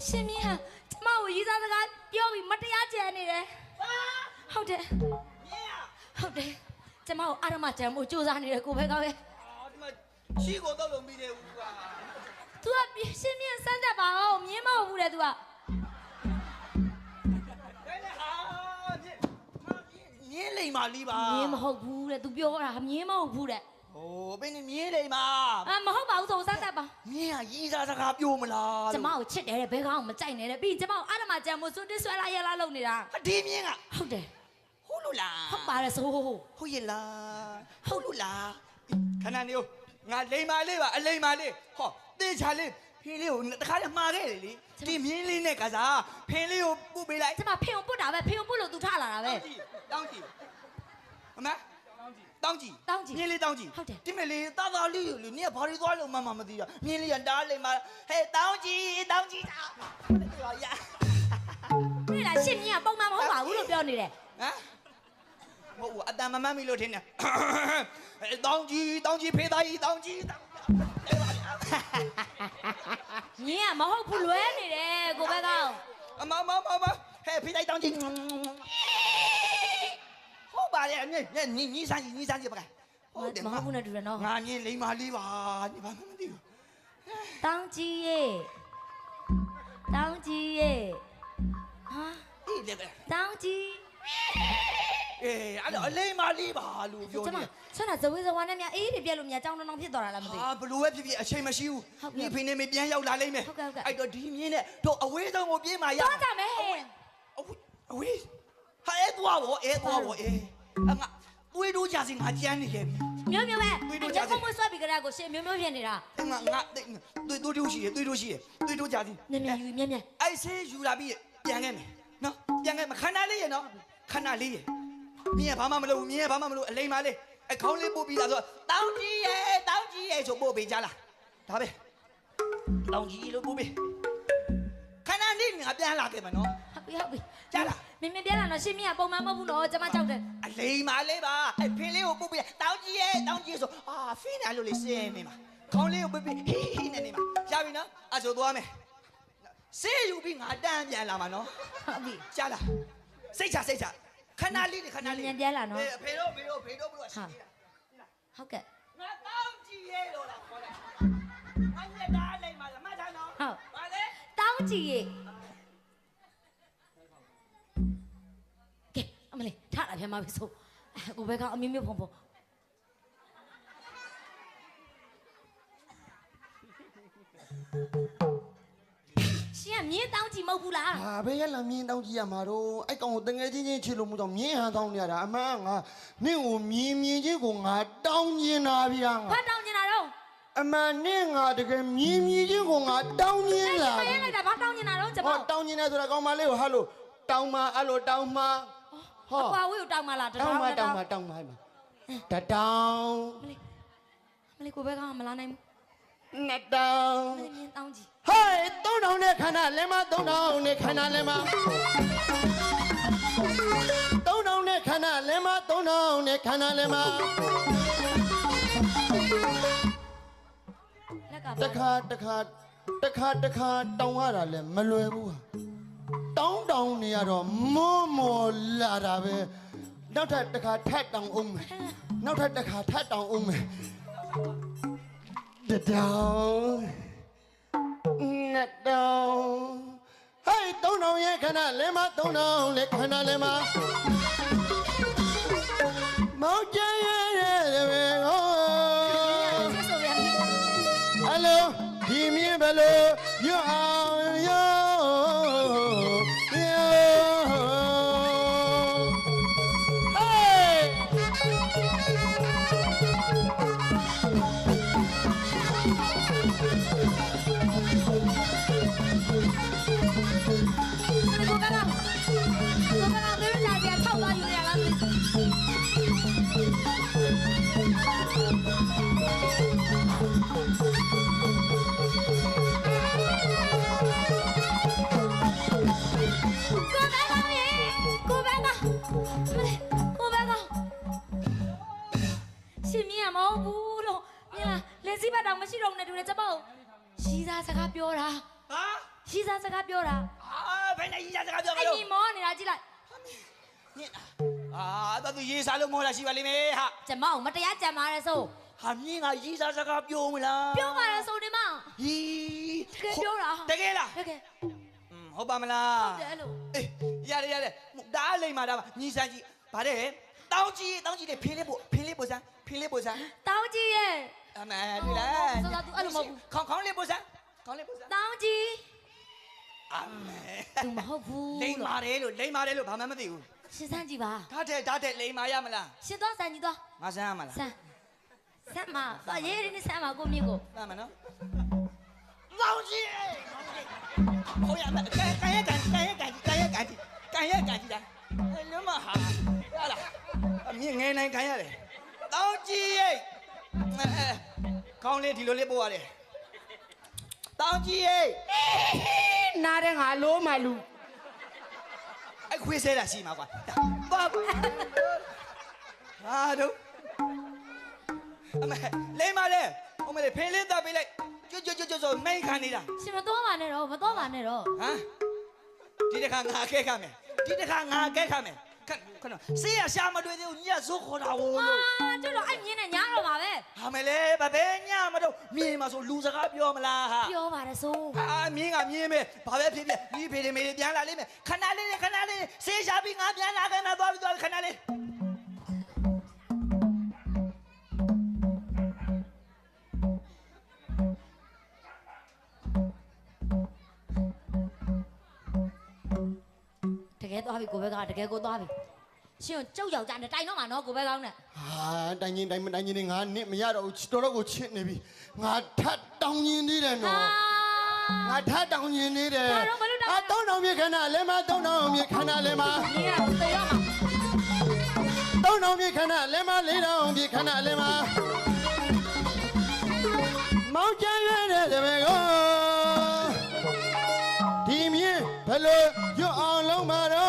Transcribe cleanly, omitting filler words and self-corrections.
ရှင်မင်းဟာကျမကိုရေးစားစကားပြောပြီးမတရားကြံနေတယ်ဟုတ်တယ်ဟုတ်တယ်ကျမကိုအာရမကြံဖို့စူးစမ်းနေတယ်ကိုပဲကောင်းရဲ့ဒီမှာရှိကိုတော့လုံးပြီးတယ်ဦးက तू ကရှင်မင်းစမ်းတတ်ပါအောင်မြင်မဟုတ်ဘူးလေ तू ကမြင်းလိမ်မာလေးပါမြင်မဟုတ်ဘူးတဲ့ तू ပြောတာမြင်မဟုတ်ဘူးတဲ့ဟိုဘယ်နဲ့မြင်းလိမ်မာမဟုတ်ပါဘူးဆိုစမ်းတတ်ပါမြင်းကရေးစားစကားပြောမလားကျမကိုချစ်တယ်တဲ့ဘဲကောင်းမကြိုက်နဲ့တဲ့ပြီးကျမကိုအာရမကြံဖို့စွတ်တစ်ဆွဲလာရလာလုပ်နေတာဒီမြင်းကဟုတ်တယ်ဟုတ်လို့လားဟုတ်ပါတယ်ဆိုဟုတ်ရဲ့လားဟုတ်လို့လားခဏနေဦးငါလိမ်မာလေးပါအလိမ်မာလေးဟောတေချာလေးဖင်းလေးကိုတခါတည်းမှားခဲ့တယ်လေဒီမြင်းလေးနဲ့ကစားဖင်းလေးကိုပုတ်ပေးလိုက်ကျမဖင်ကိုပုတ်တာပဲဖင်ကိုပုတ်လို့ तू ထလာတာပဲတောင်းကြည့်အမတောင်းကြည့်မြင်းလေးတောင်းကြည့်ဟုတ်တယ်ဒီမဲ့လေးသားသားလေးလူနည်းဘာတွေသွားလို့မှမသိတာမြင်းလေးကတားလိမ်မာဟဲ့တောင်းကြည့်တာဒီလားရှင်းမြင်းကပုံမှန်မဟုတ်ပါဘူးလို့ပြောနေတယ်ဟမ်မဟုတ်ဘူးအတန်မမှန်ပြီလို့ထင်တယ်တောင်းကြည့်ဖေးသားကြီးတောင်းကြည့်မြင်းကမဟုတ်ဘူးလွဲနေတယ်ကိုဘက်ကောင်မဟဲ့ဖေးသားတောင်းကြည့်ဟုတ်ပါရဲ့ညီစမ်းကြည့်ပါကဟုတ်တယ်မဟုတ်ဘူးနဲ့တူတယ်နော်ငါမြင်လိမ္မာလေးပါညီဘာမှမသိဘူးတောင်းကြည့်ရဲ့ဟာအေးလေတောင်းကြည့်အေးအဲ့တော့အလိမ္မာလေးပါလို့ပြောနေဆွမ်းတာဇဝေဇဝါနဲ့များအေးတွေပြက်လို့များကြောင်းတောင်းဖြစ်သွားတာလားမသိဘူးဘလို့ပဲဖြစ်အချိန်မရှိဘူးညီဖိနေမပြန်ရောက်လာလိမ့်မယ်အဲ့တော့ဒီမြင်းနဲ့တို့အဝေးဆုံးကိုပြေးมาရတော့ကြမယ်အဝေးဟာအဲ့သွားဘောအေးငါသွေးတို့ကြစီငါကြမ်းနေခဲ့ပြီမျိုးပဲကျမမဆွဲပြီးကြတာကိုရှင်မျိုးဖြစ်နေတာငါသွေးတို့ရှိတယ်သွေးတို့ကြစီမြင်အဲ့ဆေးယူလာပြီးပြန်ခဲ့မယ်နော်ပြန်ခဲ့မခဏလေးရနော်ခဏလေးရမြင်းကဘာမှမလုပ်ဘူးမြင်းကဘာမှမလုပ်အလိမ္မာလေးအခေါင်းလေးပို့ပြီးလာဆိုတောင်းကြီးရဲ့ဆိုပို့ပေးကြလားဒါပဲတောင်းကြီးလို့ပို့ပေးခဏလေးငါပြန်လာခဲ့မှာနော်ဟုတ်ပြီကြားလားမင်းပြန်လာတော့ရှင်းမရပုံမှန်မဟုတ်ဘူးနော်ကျမကြောက်တယ်အလိမ္မာလေးပါအဲ့ဖင်းလေးကိုပို့ပေးတောင်းကြီးဆိုဖင်းတယ်လို့လေးစင်းနေမှာခေါင်းလေးကိုပို့ပေးဟီးနေမှာရပြီနော်အဲ့ဆိုသွားမယ်ဆေးယူပြီးငါတန်းပြန်လာမှာနော်ဟုတ်ပြီကြားလားစိတ်ချခဏလေးပြန်လာနော်ဖေတို့ဘလို့ရှိနေတာဟုတ်ကဲ့ငါတောင်းကြည့်ရဲလို့လားခေါ်တယ်ငါညက်တားလိုက်မှာလားမှတ်ထားနော်ဟုတ်ပါလေတောင်းကြည့်ရဲ့ကဲအမလေးထားတာပြန်มาပြီဆိုကိုဘဲကအမျိုးဖုံရှင်မြင်းတောင်းကြည့်မဟုတ်ဘူးလားဟာဘယ်ရလာမြင်းတောင်းကြည့်ရမှာတော့အဲ့ကောင်ကိုတငယ်ချင်းချစ်လို့မတော့မြင်းဟန်တောင်းနေရတာအမှန်ငါနင့်ကိုမြင်းချင်းကိုငါတောင်းနေတာဗျာငါဘာတောင်းနေတာတော့အမှန်နဲ့ငါတကယ်မြင်းချင်းကိုငါတောင်းနေတာမရလိုက်တာဘာတောင်းနေတာတော့ကျမတောင်းနေတာဆိုတာကောင်မလေးကိုဟာလို့တောင်းမအဲ့လိုတောင်းမဟောအကွာဝေးကိုတောင်းမလားတောင်းမတတောင်းမတတောင်းမလေးကိုဘဲကမလာနိုင်ဘူးနှစ်တောင်းမြင်းတောင်းကြည့်ဟဲ့3000နဲ့ခဏလဲမ3000နဲ့ခဏလဲမ3000နဲ့ခဏလဲမ3000နဲ့ခဏလဲမတခါတောင်းရတာလဲမလွယ်ဘူးတောင်းနေရတော့မောလာတာပဲနောက်ထပ်တစ်ခါထပ်တောင်းအောင်မယ်နောက်ထပ်တစ်ခါထပ်တောင်းအောင်မယ်တောင်းနှစ်တောင်းဟဲ့3000ရဲ့ခဏလဲမ3000လဲခဏလဲမမောင်ကျရဲ့ပဲဟောဟယ်လိုဒီမြင်ဘလို့ရွအောင်ရောမရှိတော့နဲ့တူတယ်ကျမကိုရီးစားစကားပြောတာဟာ ရီစားစကားပြောတာ ဘယ်နဲ့ကြီးစားစကားပြောမ အဲ့ လို့ ဒီမောနေတာကြည့်လိုက် ညင်တော့သူရေးစားလို့မောလာရှိပါလိမ့်မယ်ဟာ ကျမကိုမတရားကြံပါရဲဆို ဟာမြင်းကရေးစားစကားပြောမလား ပြောပါရဲဆိုဒီမှာ ဟီ တကယ်ပြောတာ တကယ်လား တကယ် ဟုတ်ပါမလား တယ်လို့ အေးရတယ်ဒါအလိမ္မာဒါပါညီစမ်းကြီးဗါတဲ့တောင်းကြီးတဲ့ဖင်းလေးပို့စမ်းတောင်းကြီးရဲ့ အမေတွေ့လား ဆိုတော့ तू အဲ့လိုမဟုတ်ဘူး ခေါင်းလေးပို့စမ်း တောင်းကြီး အမေ သူမဟုတ်ဘူး လိမ္မာတယ်လို့ဘာမှမသိဘူး ရှင်းစမ်းကြည့်ပါ ဓာတ်လိမ္မာရမလား ရှင်းတော့စမ်းကြည့်တော့ ငါစမ်းရမလား စမ်းမသွားရေးရင်းနဲ့စမ်းပါကိုမြင့်ကို စမ်းမနော်တောင်းကြီးဟိုရမယ်ကန်ရက်ကန်ကြီးလားလုံးမဟာရလားအမြင့်ငယ်နိုင်ခံရတယ်တောင်းကြီးရဲ့ခေါင်းလေးဒီလိုလေးပို့ရတယ်တောင်းကြီးရဲ့ နားတဲ့ငါလို့မလူ အဲ့ခွေးဆဲတာရှိမှာကွာပါဟာတို့အမေလိမ္မာတယ်အမေဖင်းလေးတပ်ပေးလိုက်ကျွမိန်ခံနေတာ ရှင်မသွားပါနဲ့တော့မသွားပါနဲ့တော့ ဟမ်ဒီတစ်ခါငါအကဲခမယ်ခဏဆေးရရှာမတွေ့သေးဘူးညဇိုးခေါ်တာဝလို့ ကျွတ်တော့အဲ့မြင်းနဲ့ညားတော့ပါပဲ ဟာမယ်လေဗဘဲညမတော့မြင်မှာဆိုလူစကားပြောမလားဟာ ပြောပါရဲဆို မြင်မယ်ဘာပဲဖြစ်ဒီဖေတွေမေတွေပြန်လာလိမ့်မယ်ခဏလေးဆေးရှာပြီးငါပြန်လာခဲ့မှာသွားပြီးခဏလေးတကယ်သွားပြီကိုဘက်ကတကယ်ကိုသွားပြီရှင်ကိုကျုပ်ယောက်ျားနဲ့တိုင်တော့မှာနော်ကိုဘက်ကောင်းနဲ့ ဟာတိုင်ချင်းမတိုင်ချင်းနေငါနစ်မရတော့ဘူးတော်တော့ကိုချစ်နေပြီငါထပ်တောင်းရင်သေးတယ်နော်ငါထပ်တောင်းရင်သေးတယ်3000မြေခဏလဲမ3000မြေခဏလဲမ 你呀，对了嘛。 3000မြေခဏလဲမ4000မြေခဏလဲမမောင်ကျန်ရတဲ့တပည့်ကိုဒီမြင်ဘယ်လိုရွတ်အောင်လုံးပါတော့